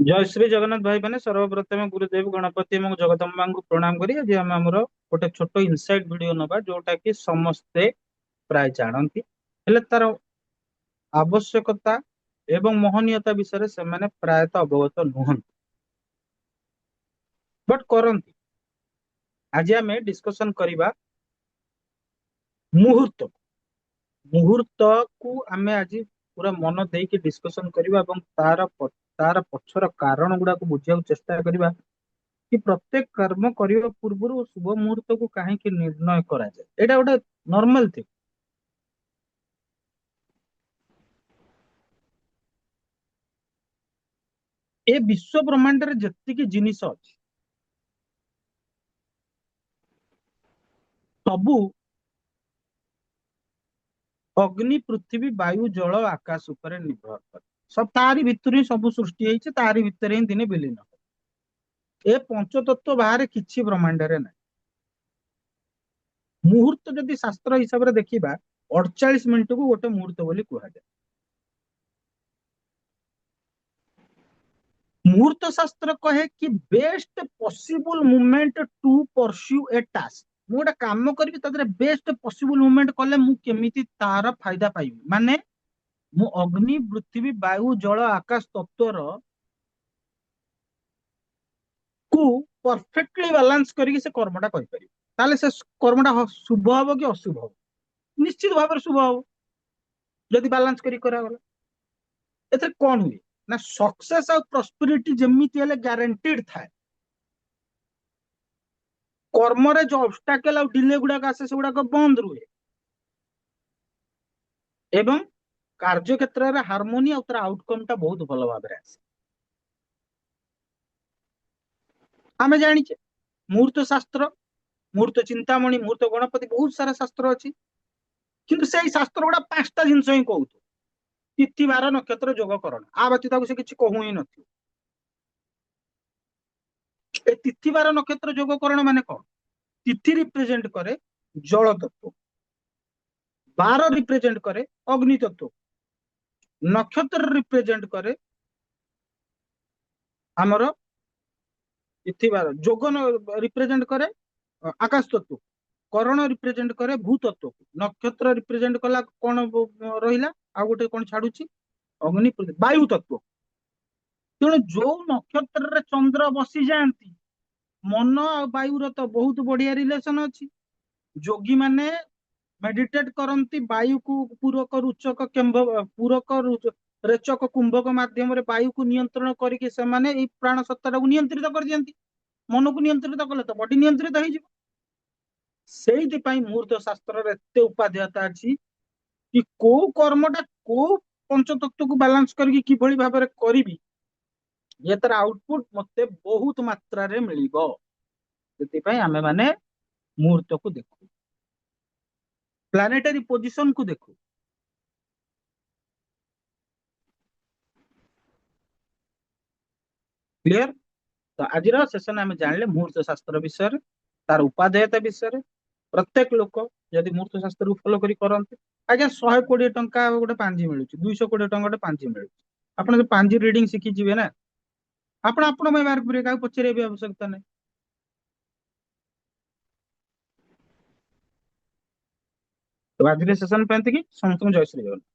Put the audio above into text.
जय श्री जगन्नाथ भाई मैंने सर्वप्रथम गुरुदेव गणपति और जगदम्बा को प्रणाम करी आज आम आमर गोटे छोट इनसाइट वीडियो नबा जोटा कि समस्ते प्राय जानती हेले तार आवश्यकता एवं मोहनीयता विषय से माने प्रायतः अवगत नुहंती बट करंती। आज आम डिस्कशन करवा मुहूर्त मुहूर्त को आम आज पूरा मन देकी डिस्कशन करवा तार पछर कारण गुड़ा बुझा चेष्टा करवा कि प्रत्येक कर्म करने पूर्व शुभ मुहूर्त को कहीं निर्णय करा जाए एटा गोटे नॉर्मल थिंग। ए विश्व ब्रह्मांड रे जतिक जिनिस अछि सबू अग्नि पृथ्वी वायु जल आकाश ऊपर निर्भर करे सब तारी भितर ही सब सृष्टि होइছে तारी भितर ही दिने विलीन ए पंचतत्व बाहर किछि ब्रह्मांड रे ना मुहूर्त जदि शास्त्र हिसाब रे देखिबा 48 मिनिट को गोटे मुहूर्त बोली कुहा जाय। मुहूर्त शास्त्र कहे कि best possible movement to pursue a task मु गोटे काम करी बेस्ट पॉसिबल मूवमेंट कले मु केमिति तार फायदा पाइबी माने मु अग्नि पृथ्वी वायु जल आकाश तत्वर को परफेक्टली बालांस करके से कर्मटा करि ताले से कर्मटा शुभ हबो कि अशुभ हबो निश्चित भाव शुभ हबो जदि बालांस करी करा गला एथे कोन हुए ना सक्सेस और प्रॉस्पेरिटी जेमिति हेले गारंटीड थाए कर्म रे जो ऑब्स्टैकल और डिले गुडा आसे से गुडा बंद रुहे एवं कार्य क्षेत्र रे हार्मोनी और आउटकम टा बहुत भलो भाव रे आसे आमे जानि छे मुहूर्त शास्त्र मुहूर्त चिंतामणि मुहूर्त गणपति बहुत सारा शास्त्र अछि किंतु से शास्त्र गुडा पांचटा जिंस ही कहू तिथि बार नक्षत्र योगकरण आ व्यतीत से किसी कहू ही नथि ए तिथि बार नक्षत्र योगकरण माने कौन तिथि रिप्रेजेंट करे जल तत्व बार रिप्रेजेंट करे अग्नि तत्व नक्षत्र रिप्रेजेंट करे आमर तिथि बार जोग रिप्रेजेंट करे आकाश तत्व करण रिप्रेजेंट करे भूतत्व नक्षत्र रिप्रेजेंट कला कौन रहिला आ गोटे कौन छाड़ुची अग्नि वायु तत्व तेणु जो नक्षत्र रे चंद्र बसी जाती मन और वायुर तो बहुत बढ़िया रिलेशन अच्छी जोगी माने मेडिटेट करती वायु को पूरक रुचक पूरक रेचक कुंभक माध्यम वायु को नियंत्रण करके प्राण सत्ता को नियंत्रित कर दियंती मन को नियंत्रित कले तो बॉडी नियंत्रित हो मुहूर्त शास्त्र एत उपाध्यता अच्छी कि को कर्मटा को पंचतत्व को बालांस करके किभली भाव में करी ये तार आउटपुट मते बहुत मात्रा रे मिलिबो से आमे माने मुहूर्त को देखू प्लानेटरी पोजिशन को देखू क्लियर तो आज सेशन आम जानले मुहूर्त शास्त्र विषय तार उपादेयता विषय प्रत्येक लोक जदि मुहूर्त शास्त्र को फॉलो करी करते आज्ञा 120 टंका गोटे पांजी मिलूँ 220 टंका गोटे पांजी मिलूँ आप पांजी रिडिंग शिखी जी ना आपण आपण बाहर करेंगे क्या पचारे भी आवश्यकता नहीं। तो आज सेशन पे समस्त जय श्री जगन्नाथ।